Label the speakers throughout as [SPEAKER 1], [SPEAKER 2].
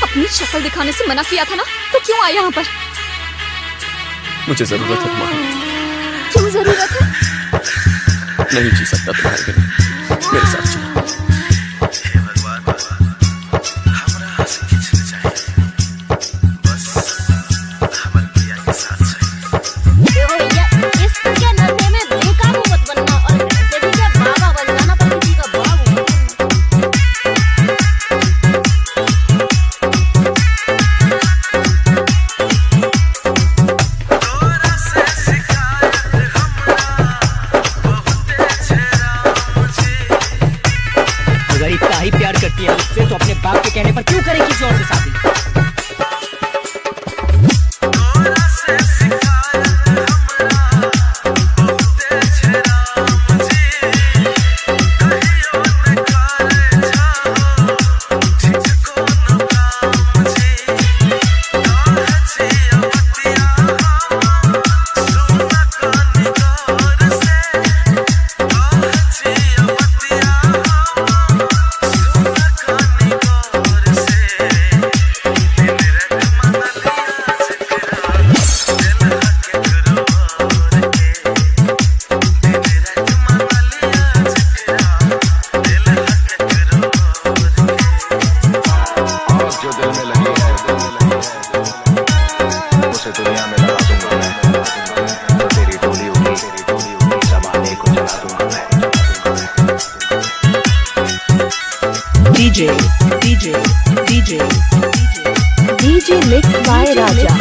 [SPEAKER 1] अपनी शक्ल दिखाने से मना किया था ना, तो क्यों आया यहाँ पर?
[SPEAKER 2] मुझे जरूरत है तुम्हारी।
[SPEAKER 1] क्यों जरूरत है?
[SPEAKER 2] नहीं जी सकता तुम्हारे बिना, मेरे साथ चलो।
[SPEAKER 3] प्यार करती है उससे तो अपने बाप के कहने पर क्यों करे किसी और से शादी?
[SPEAKER 4] DJ mixed by Raja.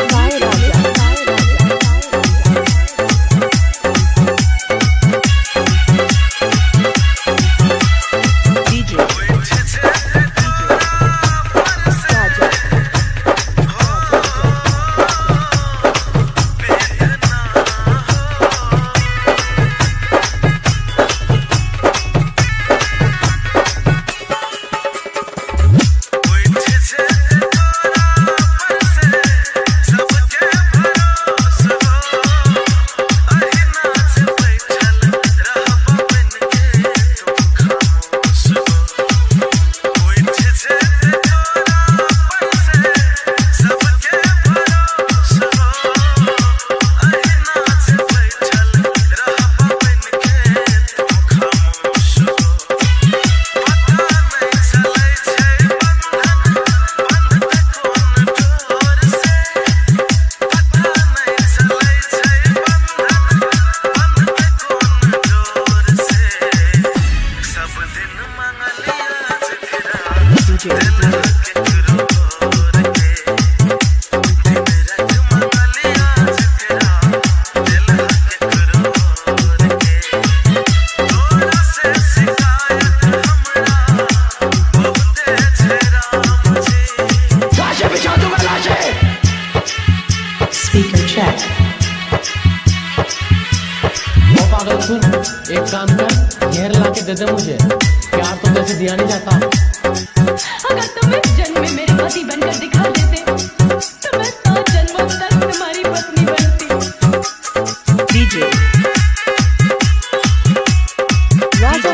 [SPEAKER 5] एक काम कर, घेर ला के दे दे मुझे, प्यार तो वैसे दिया नहीं जाता।
[SPEAKER 6] अगर तुम इस जन्म में मेरे पति बनकर दिखा देते तो मैं 100 जन्मों तक तुम्हारी पत्नी बनती।
[SPEAKER 3] DJ
[SPEAKER 4] Raja.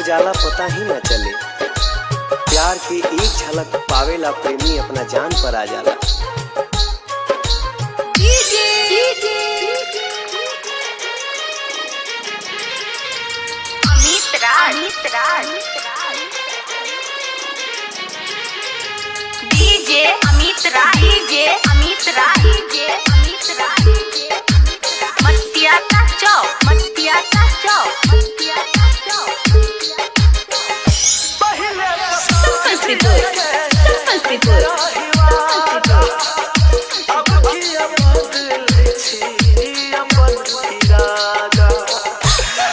[SPEAKER 7] जाला पता ही न चले। प्यार की एक झलक पावेला प्रेमी अपना जान पर आ जाला।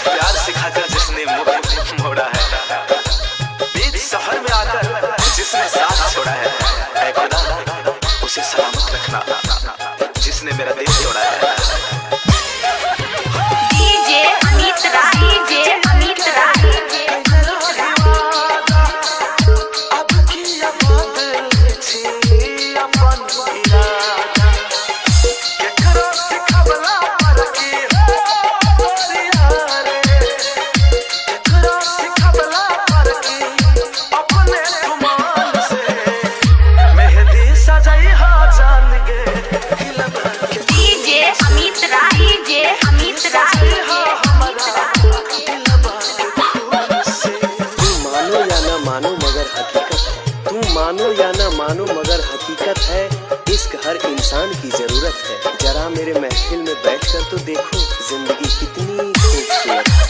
[SPEAKER 8] प्यार सिखाकर जिसने मुख मोड़ा है, बीच शहर में आकर जिसने साथ छोड़ा है खुदा उसे सलामत रखना जिसने मेरा दिल तोड़ा है।
[SPEAKER 7] मानो या ना मानो मगर हकीकत है, इश्क हर इंसान की जरूरत है। जरा मेरे महफिल में बैठकर तो देखो जिंदगी कितनी खूबसूरत है।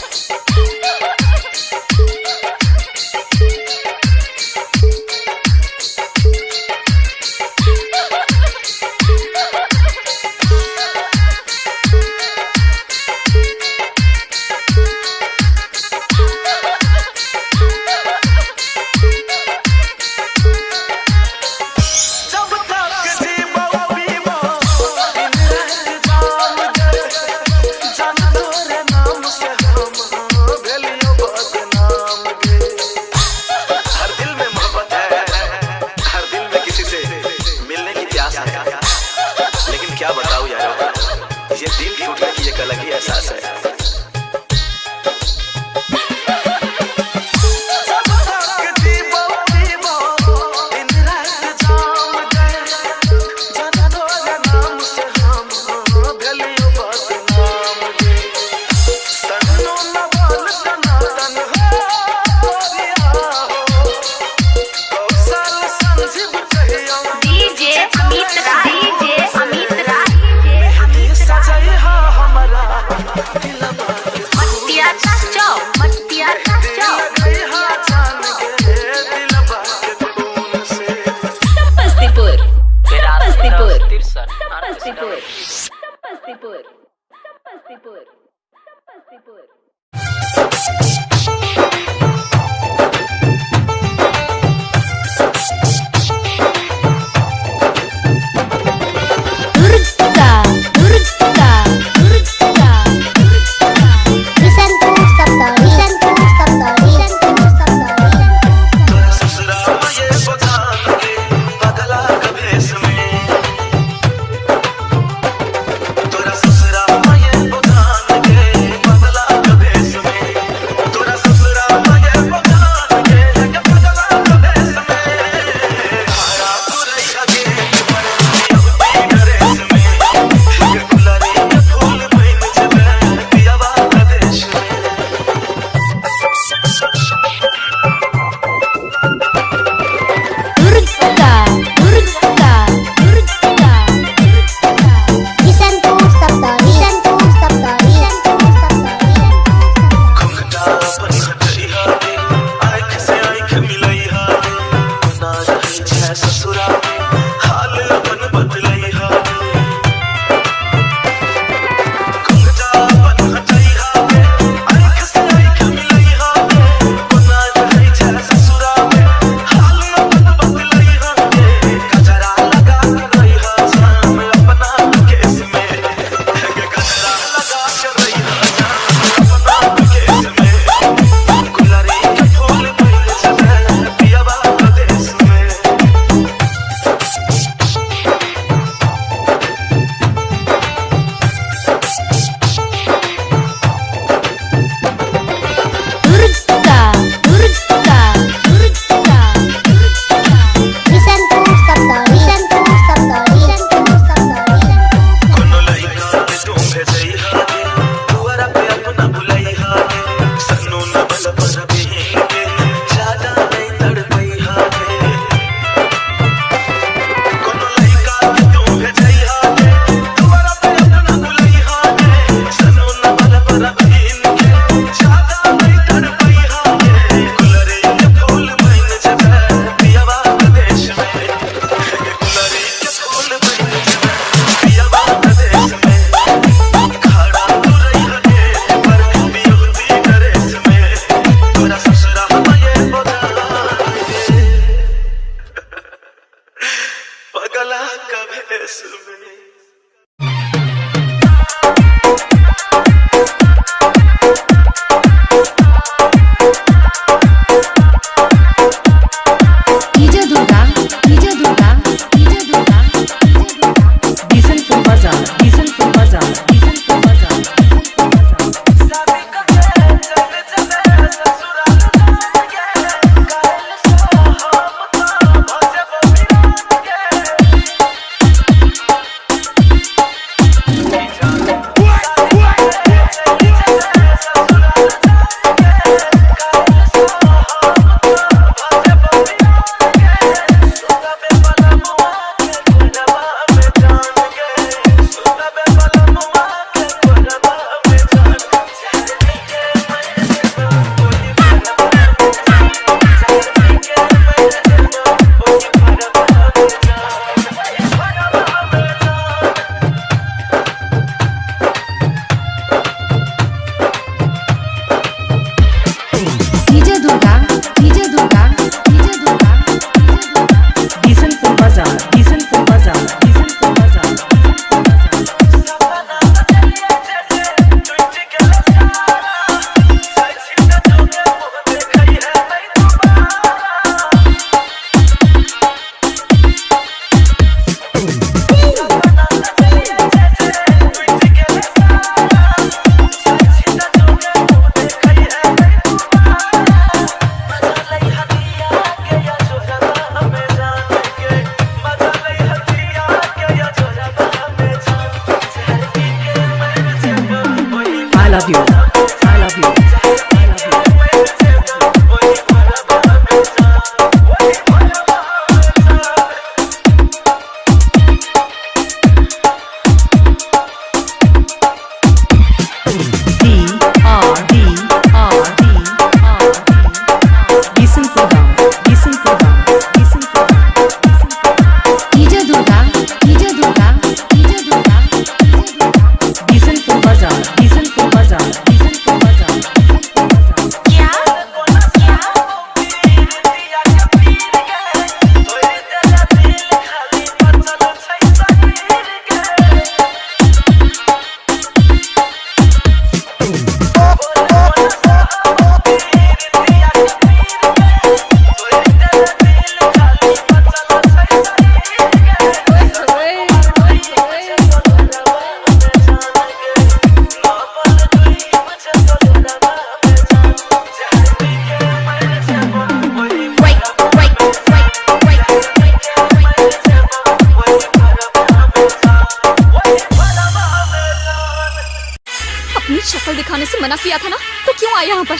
[SPEAKER 1] से मना किया था ना, तो क्यों आए यहाँ पर?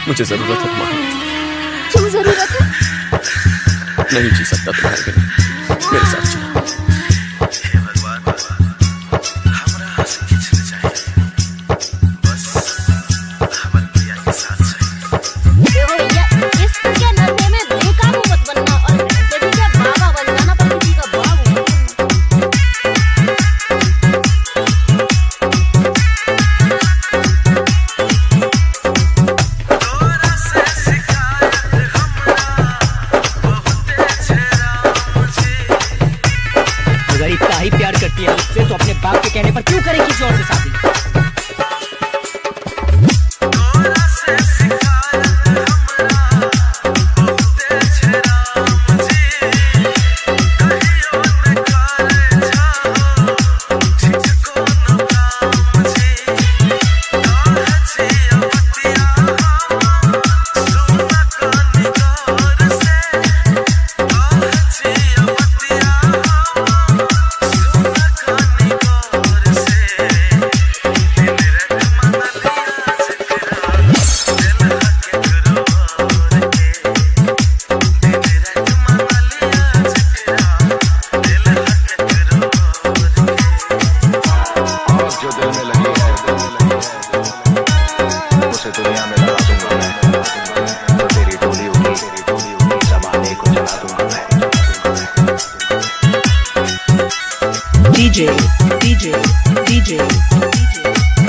[SPEAKER 2] मुझे जरूरत है तुम्हारी।
[SPEAKER 1] क्यों जरूरत है?
[SPEAKER 2] नहीं जी सकता तुम्हारे बिना, मेरे साथ चलो।
[SPEAKER 8] हे भगवान, हमरा हंसी खिंचने चाहिए, बस हमर प्रिया के साथ चाहिए।
[SPEAKER 9] देखो भैया, इश्क के नशे में बेकाबू मत बनना और बेटी का बाबा बन जाना, पर किसी का बाबू मत बनना।
[SPEAKER 8] तोरा से शिकायत हमरा बहुते छेड़ा मुझे।
[SPEAKER 3] अगर इतना ही प्यार करती है मुझसे तो अपने बाप के कहने पर क्यों करे किसी और से शादी?
[SPEAKER 8] तोरा से शिकायत हमरा बहुते छेड़ा मुझे। कहियो न करे जाओ, झिझको न का मुझे। काहे छिया बतिया हम, सुना कानी गौर से। काहे छिया बतिया हम, सुना कानी गौर से। दिन रख मन लिया जकरा, दिल हक करोड़ के। दिन रख मन लिया जकरा, दिल हक करोड़ के।
[SPEAKER 10] और जो दिल में लगी है उसे दुनिया में लगा दूंगा मैं। तो तेरी डोली उठी जमाने को जला दूंगा मैं।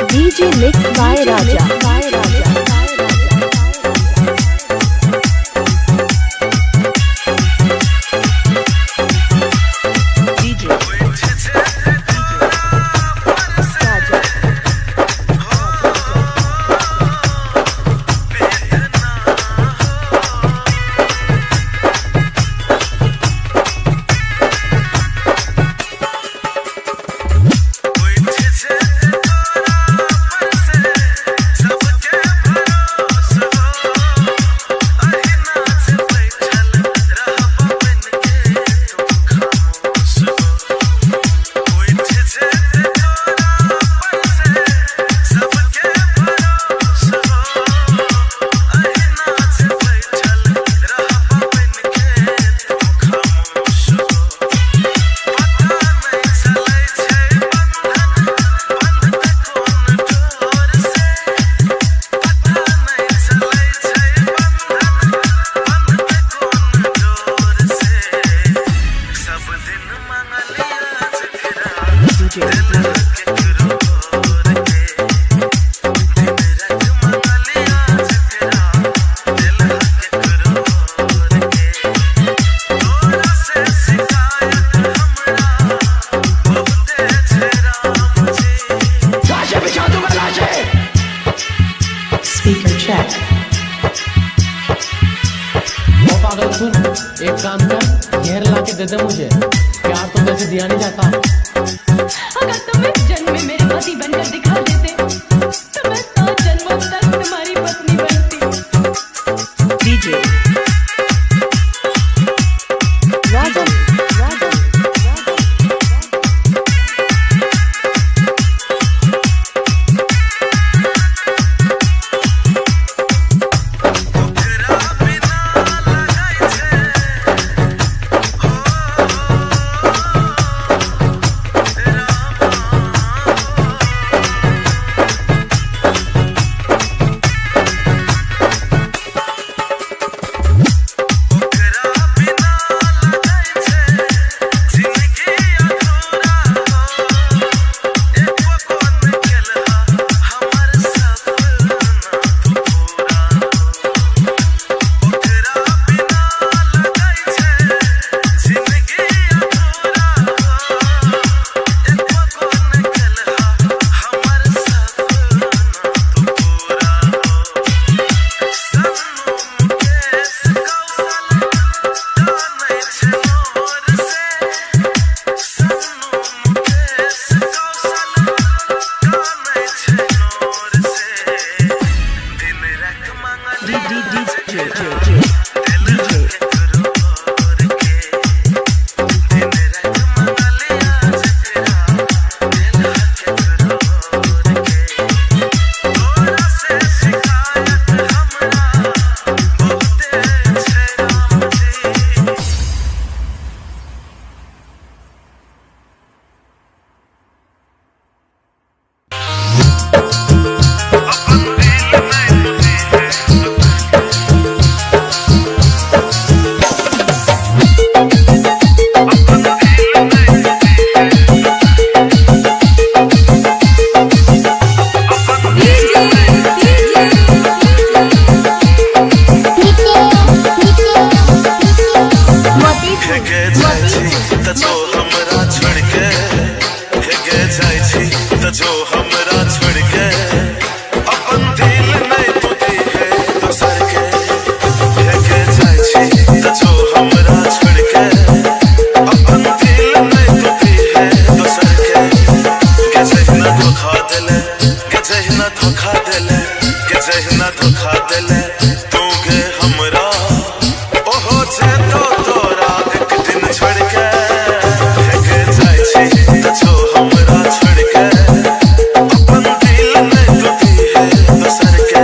[SPEAKER 4] DJ mixed by Raja.
[SPEAKER 5] Speaker check. ओ पागल सुन, एक काम कर, घेर ला के दे दे मुझे, प्यार तो वैसे दिया नहीं जाता।
[SPEAKER 6] अगर तुम इस जन्म में मेरे पति बनकर दिखा देते, तो मैं 100 जन्मों तक तुम्हारी पत्नी बनती।
[SPEAKER 4] DJ Raja.
[SPEAKER 8] धोखा दिले तू गे हमरा ओहो छे तो तोरा एक दिन छोड़ के के जाय छी त छो हमरा छोड़ के अपन दिल नहीं टूटी है दोसर के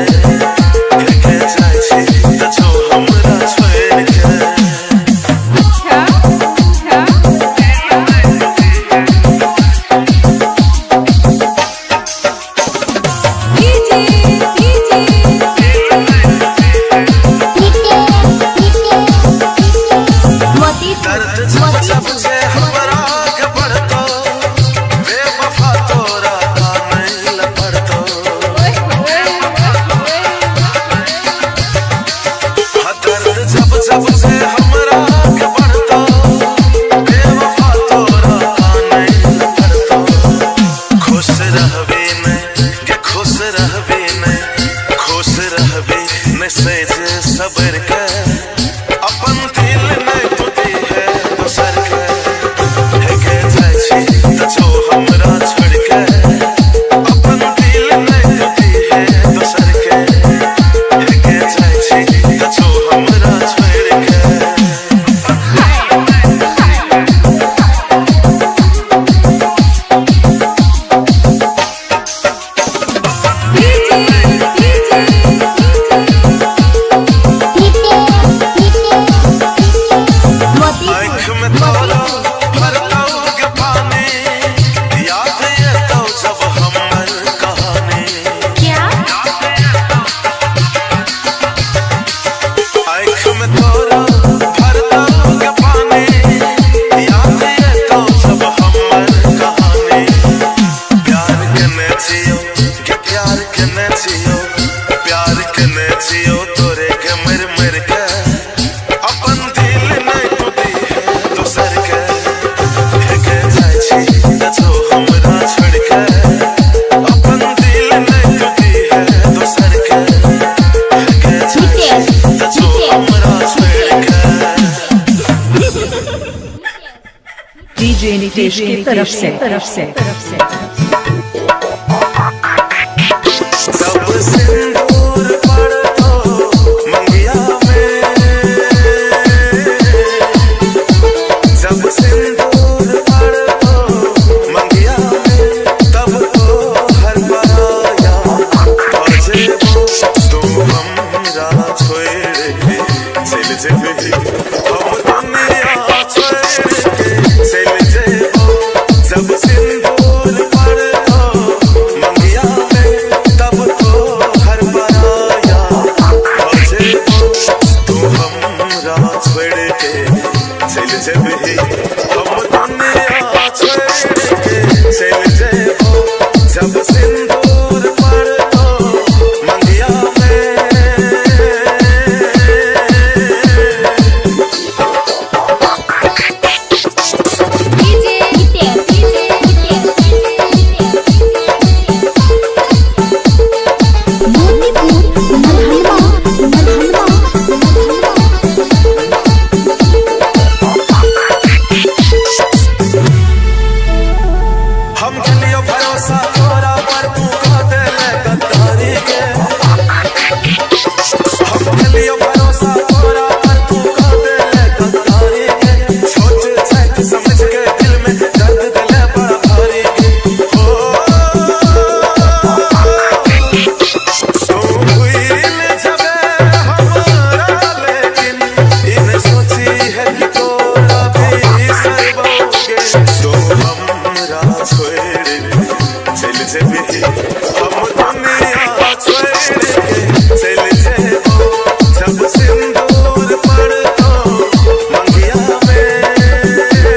[SPEAKER 8] जाय छी त छो हमरा छोड़ के सबर के अपन दिल नहीं टूटी है दोसर के जाय छी त छो हमरा छोड़ के अपन दिल नहीं टूटी है दोसर के जाय छी त छो हमरा छोड़ के
[SPEAKER 4] डीजे नितेश की तरफ से
[SPEAKER 8] सब सिंदूर पड़ तो मंगिया में जब सिंदूर पड़ तो मंगिया में तब तो हर पराया बजे तुम हमरा छोड़ के चल जेबे हम दुनिया छोड़ के चल जेबो जब सिंदूर पड़ तो मंगिया में तब तो हर पराया बजे तू हमरा छोड़ के चल जेबे हम दुनिया छोड़ के चल जेबो जब सिंदूर पड़ तो मंगिया में हम के लिए भरोसा तोरा पर तू कह दे ले गद्दारी के हम के लिए भरोसा तोरा पर तू कह दे ले गद्दारी के सोच सोच समझ के दिल में दर्द दिले बड़ा भारी हो तू भूल जाबे हमरा लेकिन इन सोची है कि तोरा भी सरबोगे तो हमरा छोड़ चल जेबे हम दुनिया छोड़ के चल जेबो जब सिंदूर पड़ तो मंगिया में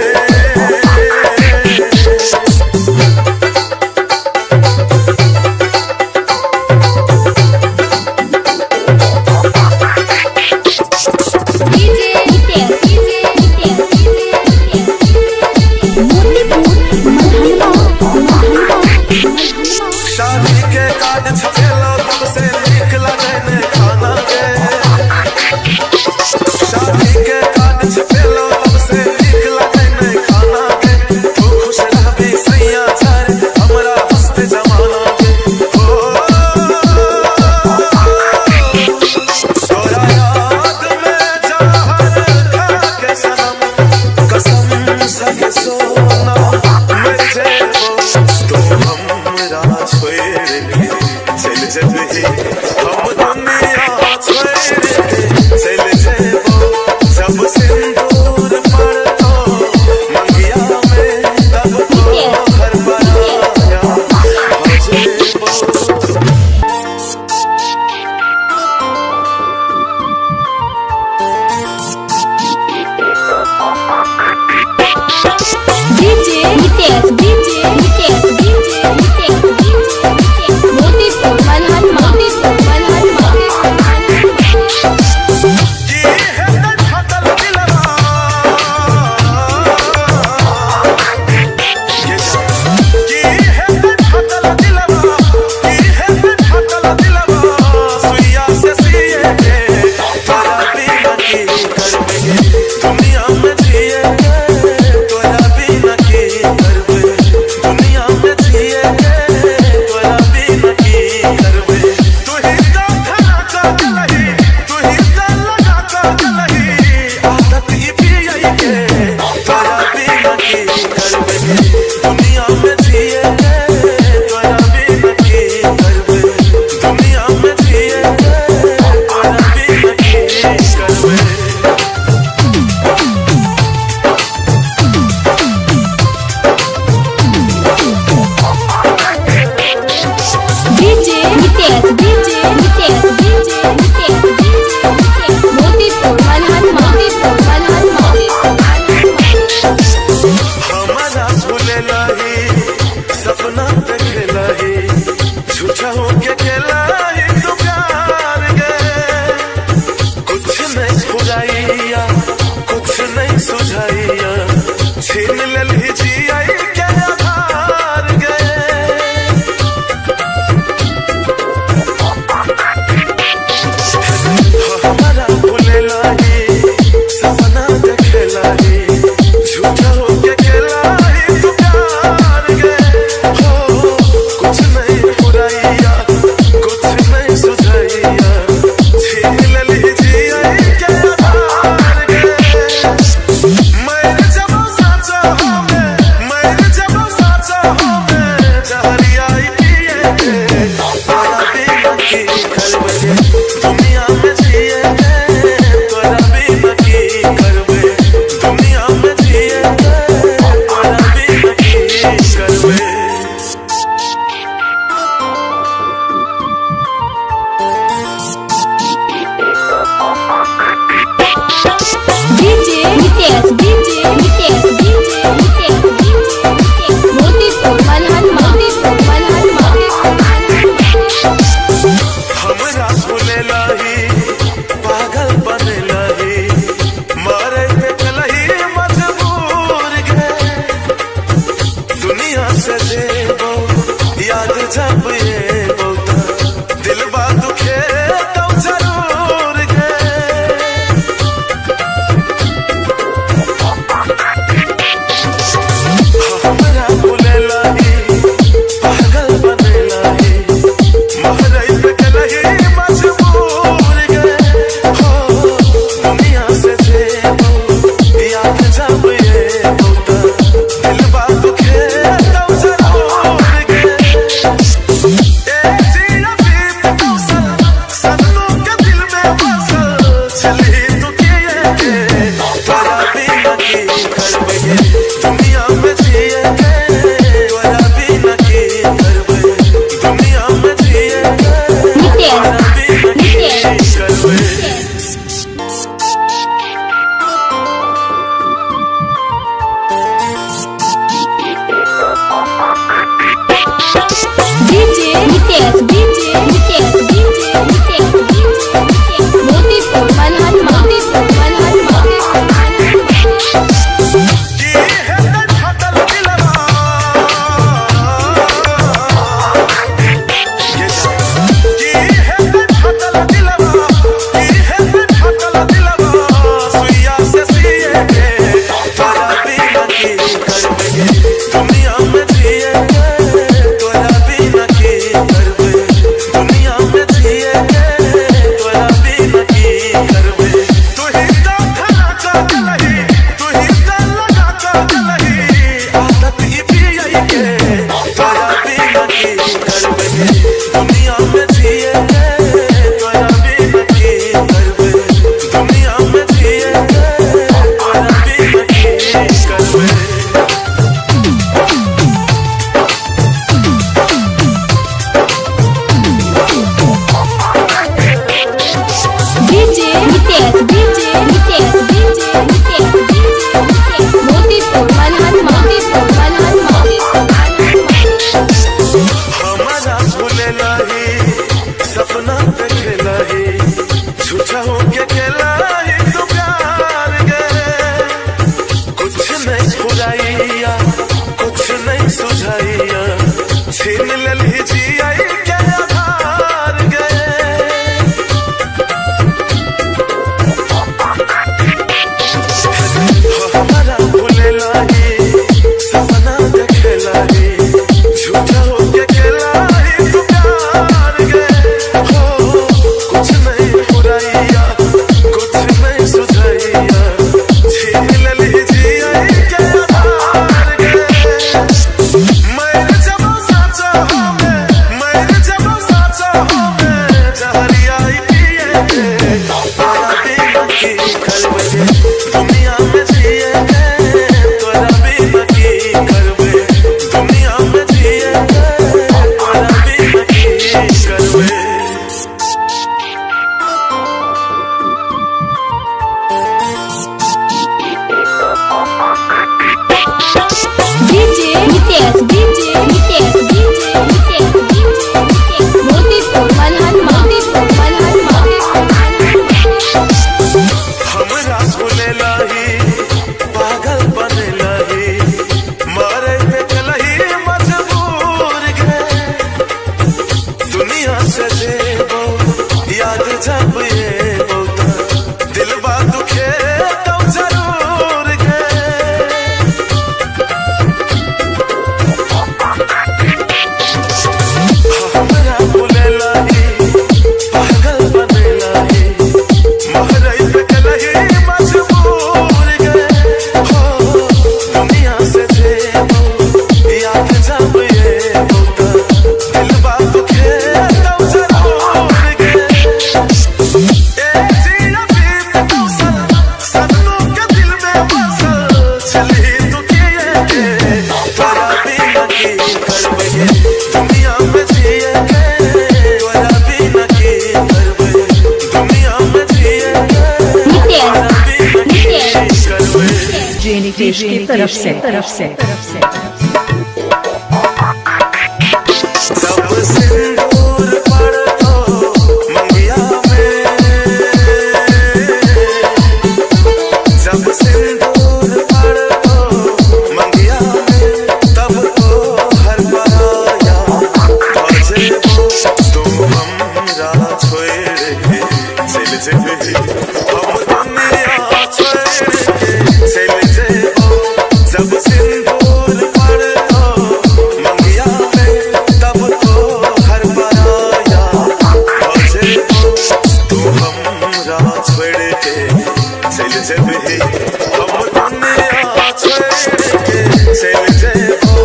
[SPEAKER 8] की करवे दुनिया में जिए तोरा बिना की करवे दुनिया में जिए तोरा बिना की करवे
[SPEAKER 1] डीजे नितेश मोतीपुर मलहनमा
[SPEAKER 8] हमरा भूले लाही पागल बने लाही मारे पे चलही मजबूर गे दुनिया से जेबो याद जब ये होता दिलवा दुखे तब जरूर गे हमरा भूले लाही पागल बने लाही मारे पे चलही मजबूर गे हो दुनिया से जेबो याद जब ये होता दिलवा दुखे तब जरूर गे जिया बीत कौशल सदनों के दिल में बसल चली तू किए तोरा बिना की करवे दुनिया में जिए तोरा बिना की करवे दुनिया में जिए तोरा बिना की करवे
[SPEAKER 4] डीजे नितेश की तरफ से
[SPEAKER 8] सब सिंदूर पड़तो मंगिया में जब सिंदूर पड़तो मंगिया में तब तो हर पराया भजे तुम हमरा छोड़ के चल जेबे हम दुनिया छोड़ के चल जेबो जब सिंदूर पड़तो मंगिया में तब तो हर पराया भजे तुम हमरा छोड़ के चल जेबे हम दुनिया छोड़ के चल जेबो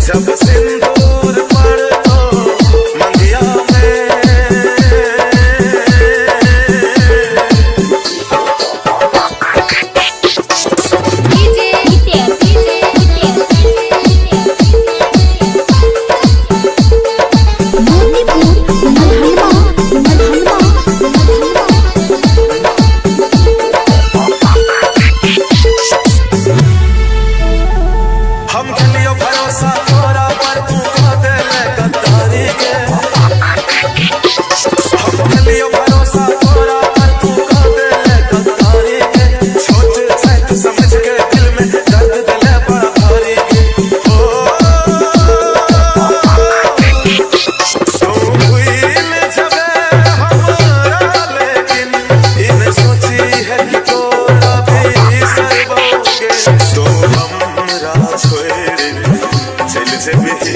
[SPEAKER 8] जब सिंदूर पड़तो मंगिया में
[SPEAKER 1] डीजे मोतीपुर मलहनमा
[SPEAKER 8] हम खेलियो भरोसा तोरा पर तू कह दे गद्दारी के हम खेलियो भरोसा तोरा पर तू कह दे गद्दारी के छोटे से तू समझ के दिल में दर्द दिले बड़ा भारी के ओ तू भूल जबे हमरा लेकिन इन सोची है कि तोरा भी सरबोगे तो हमरा छोड़ चल जेबे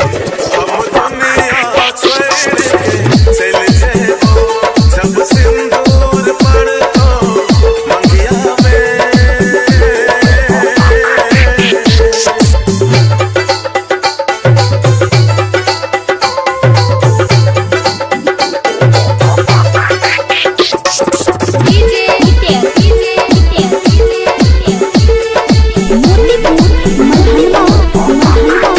[SPEAKER 8] हम दुनिया छोड़ के चल जेबो जब सिंदूर पड़तो मंगिया में
[SPEAKER 1] डीजे मोतीपुर मलहनमा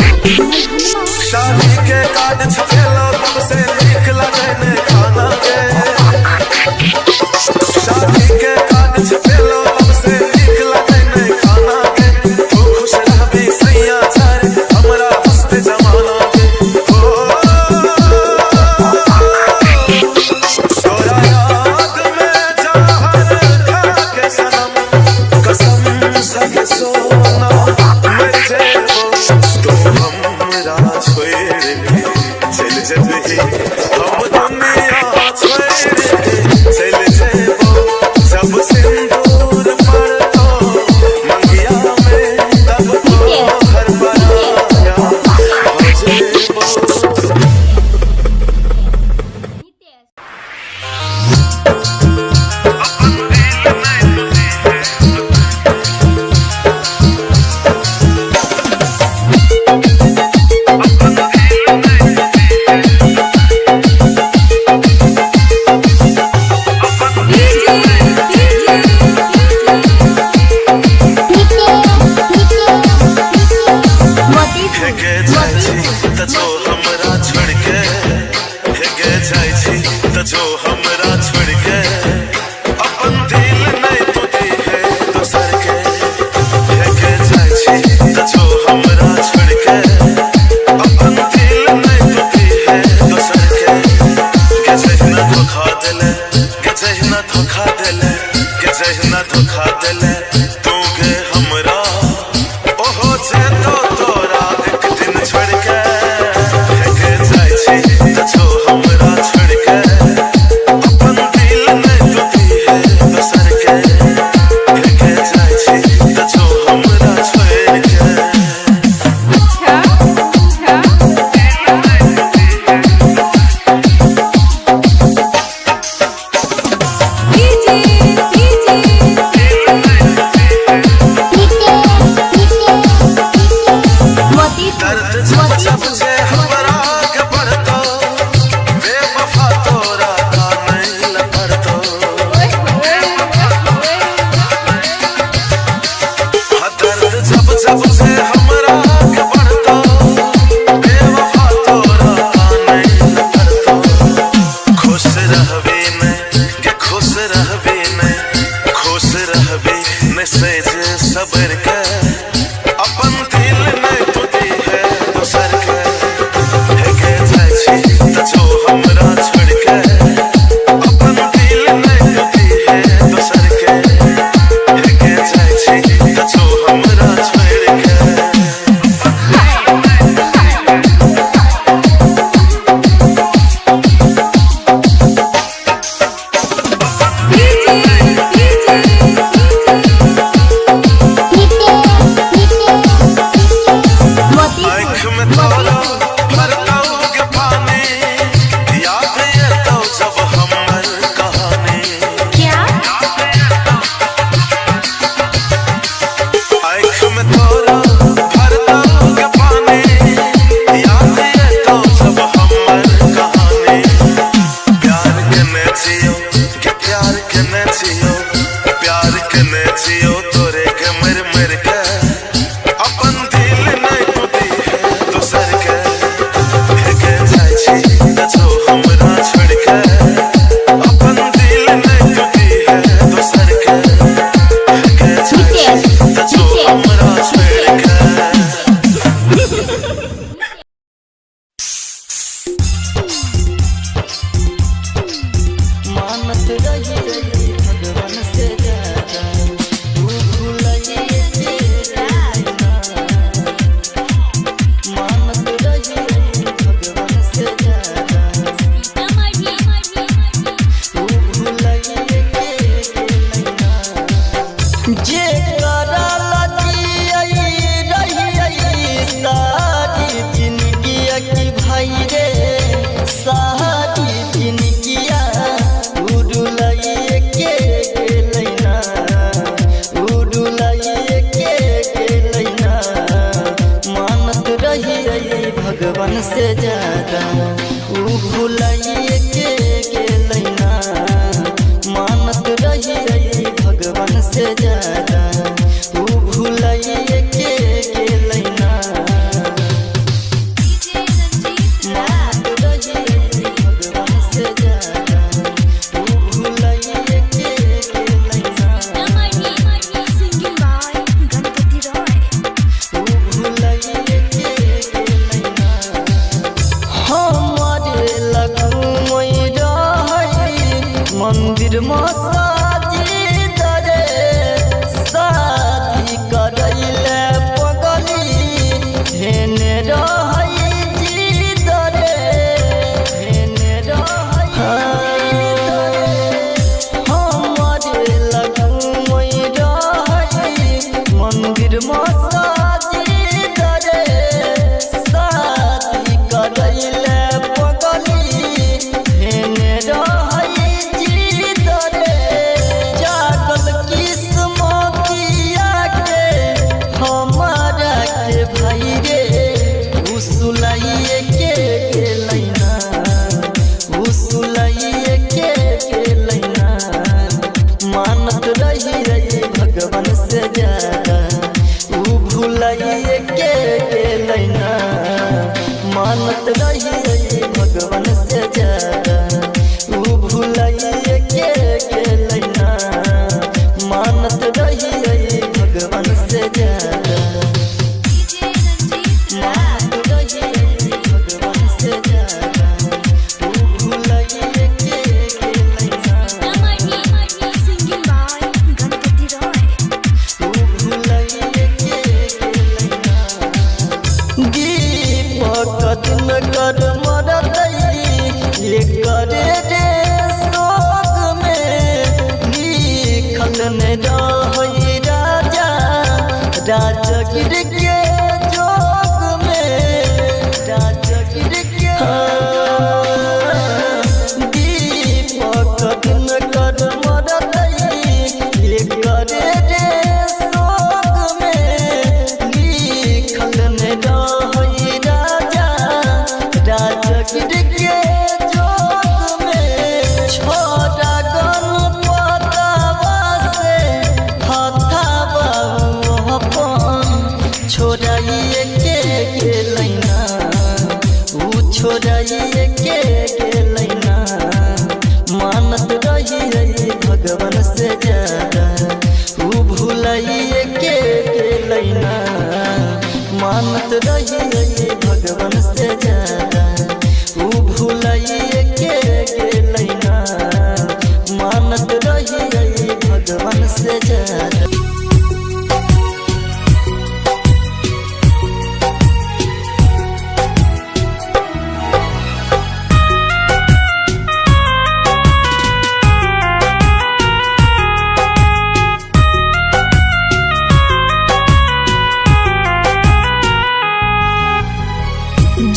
[SPEAKER 8] धोखा दिले के जहिना धोखा दिले तू के हमरा ओहो जे तो तोरा एक दिन छोड़ के के जाय छी त छो हमरा छोड़ के अपन दिल नहीं टूटी है दोसर के जाय छी त छो हमरा छोड़ के
[SPEAKER 11] भगवान से ज्यादा ऊ भुलाइए के गेलैना मानत रही भगवान से ज्यादा ऊ भुलाइए के गेलैना मानत रही भगवान से ज्यादा ऊ भुलाइए के गेलैना ऊ भुलाइए के मंदिर मसाजिद रे शादी करैले पगली हेने रहै जिद रे हेने रहै हमरे लगुमै रहै मंदिर मसाजिद रे शादी करैले पगली हेने रहै खलने रही राजा राजगिर के जोग में राजगिर के दीपक दिन कर मरतई ये करे रे सोग में खलने रही राजा राजगिर के जोग में छोड़ा गणपतवा से हथावा अपन छोड़ाइए के गेलैना ऊ छोड़ाइए के गेलैना मानत रही भगवान से ज्यादा ऊ भूलाइए के गेलैना मानत रही भगवान से ज्यादा ऊ भूलाइए के गेलैना मानत रही भगवान से ज्यादा।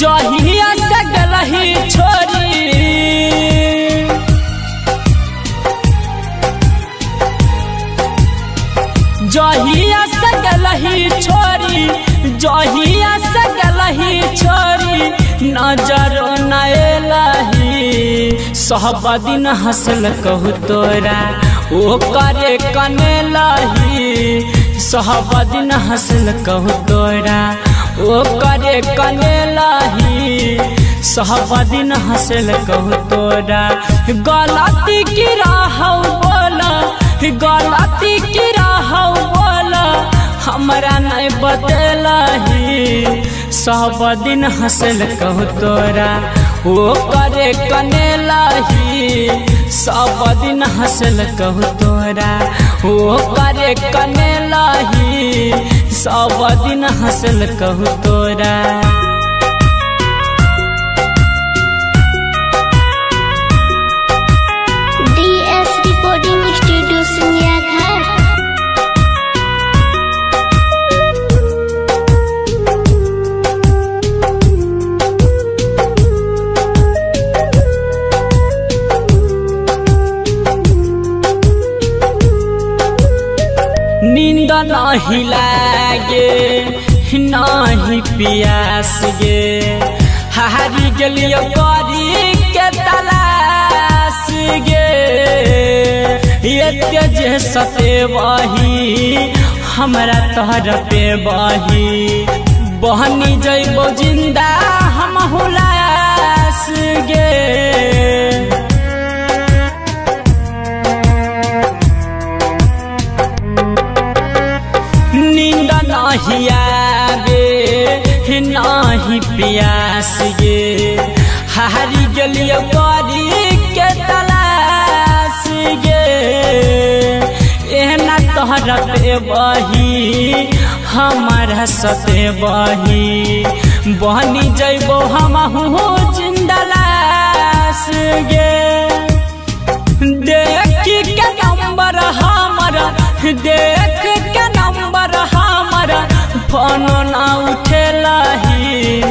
[SPEAKER 12] जहिया से गलही छोरी जहिया से गलही छोरी जहिया से गलही छोरी नजर नलही सब दिन हंसल कहू तोरा ओ करे कने लही सब दिन हंसल कहू तोरा ओ करे कने लही सब दिन हंसल कहू तोरा गलती की रहौ बोला गलती की रहौ बोला हमरा नहीं बतलही सब दिन हंसल कहू तोरा ओ करे कने लही सब दिन हंसल कहू तोरा ओ करे कने लही सब दिन हंसल कहू तोरा।
[SPEAKER 9] DS रिकॉर्डिंग स्टूडियो सिंगिया घर।
[SPEAKER 12] नींद नहीं लागे नहीं पियास गे हारी गेलियो करी के तलाश गे ये जे सते वही हमरा तोहर पे बही बहनी जइबो जिंदा हम हुलास गे नींद नहीं आवे नहीं पियास गे हारी गेलियो करी के तलाश गे एहना तोहरा पे बही हमारा सते बही बहनी जइबो हमहू जिंदा लाश गे देख के नंबर हमारा देख के नंबर हमारा फोन ना उठेलही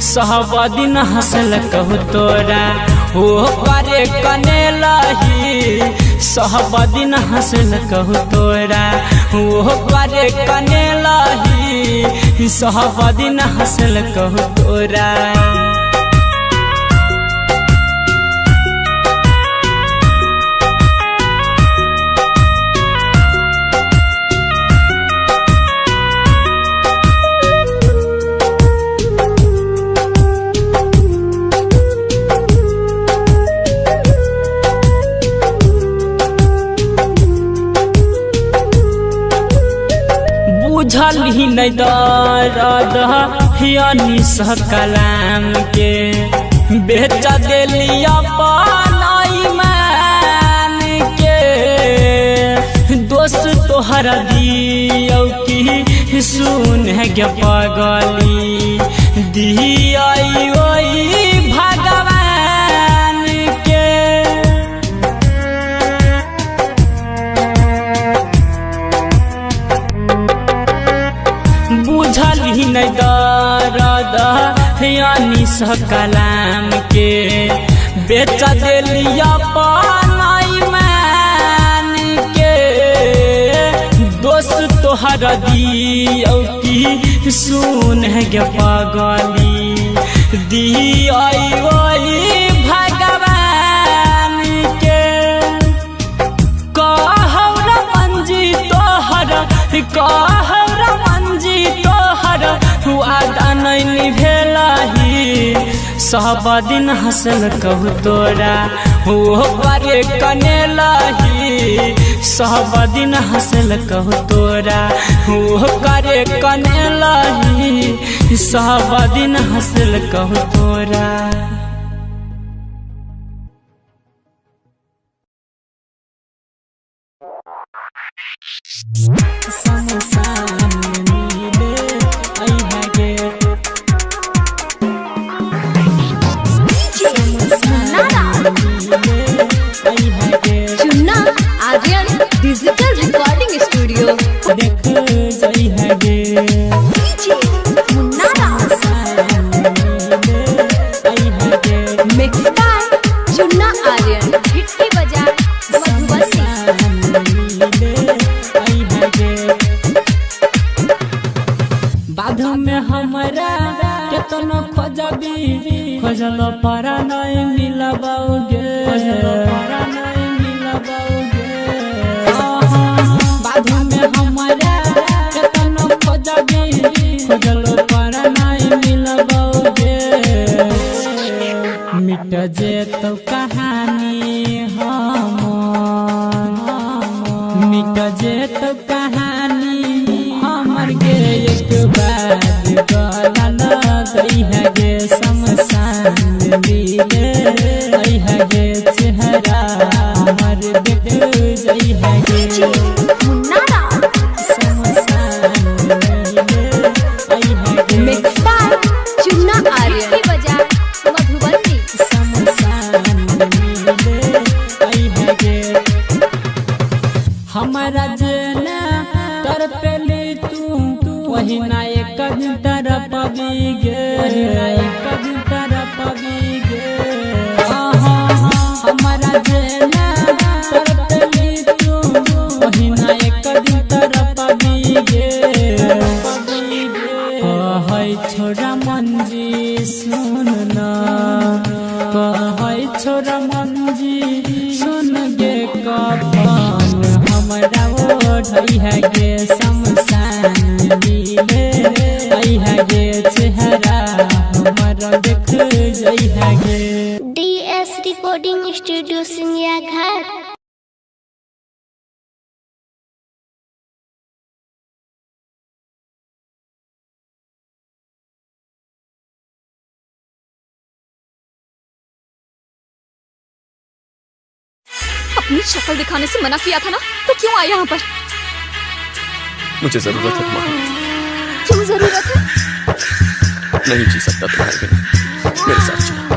[SPEAKER 12] सब दिन हंसल कहू तोरा ओ करे कने लही सब दिन हंसल कहू तोरा ओ करे कने लही सब दिन हंसल कहू तोरा। बुझल ही नहीं दर्द यानी कलाम के बेच दिली अपन ईमान के दोस्त तोहरा दियो की सुन गे पगली दिया भगवान के कलाम के बेच दिलिया पानाई मान के दोस्त तोहर दियो की सुन गे पगली दिया भगवान के कहौर मंजी तोहर वादा नहीं निभेलही सब दिन हंसल कहू तोरा हो बारे कनेलही सब दिन हंसल कहू तोरा हो करे कनेलही सब दिन हंसल कहू तोरा।
[SPEAKER 1] Chunna Aryan digital recording studio mix by Chunna Aryan हिट्टी बाजार
[SPEAKER 12] बाध में हमारा केतनो खोजल पारा नहीं मिलबाओगे बाध में हमारा केतनो खोजल पारा नहीं मिलबाओगे मिट जेत कहानी मिट जेत कहानी हमर गे एक बार गला गई है गे शमशान दिले आई है गे चेहरा हमर देख गई है गे शमशान दिले आई है गे
[SPEAKER 1] मिक्स बाय चुन्ना आर्यन हिट्टी बाजार मधुबनी
[SPEAKER 12] शमशान दिले आई है गे हमारा जना तर पेली तू वही ना एक तरफ पबी गे हमारा जना तर पेली तू वही ना एक तरफ पबी गे कहै छोरा मंजी सुन ना कहै छोरा मंजी सुन गे कफन हमरा ओढ़ई है गे शमशान दिले आई है गे चेहरा हमरा देख जई है गे।
[SPEAKER 9] DS रिकॉर्डिंग स्टूडियो सिंगिया घर।
[SPEAKER 1] अपनी शक्ल दिखाने से मना किया था ना, तो क्यों आया यहाँ पर?
[SPEAKER 2] मुझे जरूरत है तुम्हारी।
[SPEAKER 1] क्यों जरूरत है?
[SPEAKER 2] नहीं जी सकता तुम्हारे बिना, मेरे साथ चलो।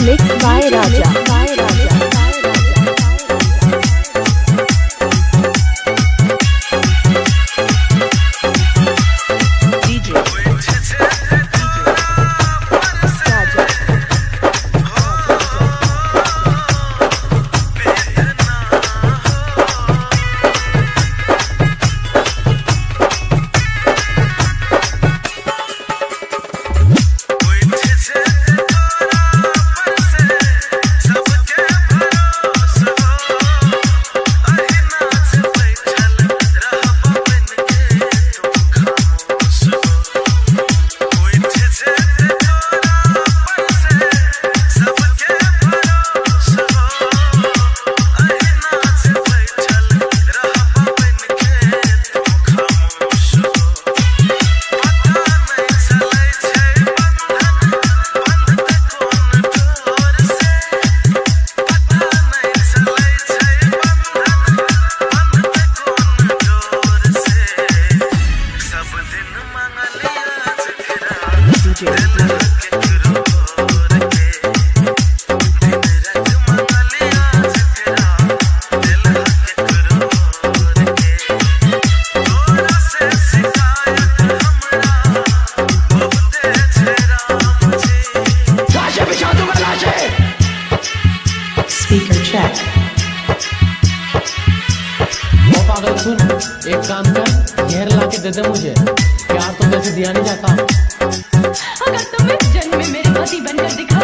[SPEAKER 1] Mixed by Raja.
[SPEAKER 4] Speaker check.
[SPEAKER 5] ओ पागल सुन, एक काम कर, घेर ला के दे दे मुझे, प्यार तो वैसे दिया नहीं जाता।
[SPEAKER 6] अगर तुम्हें जन्म में मेरे पति बनकर दिखा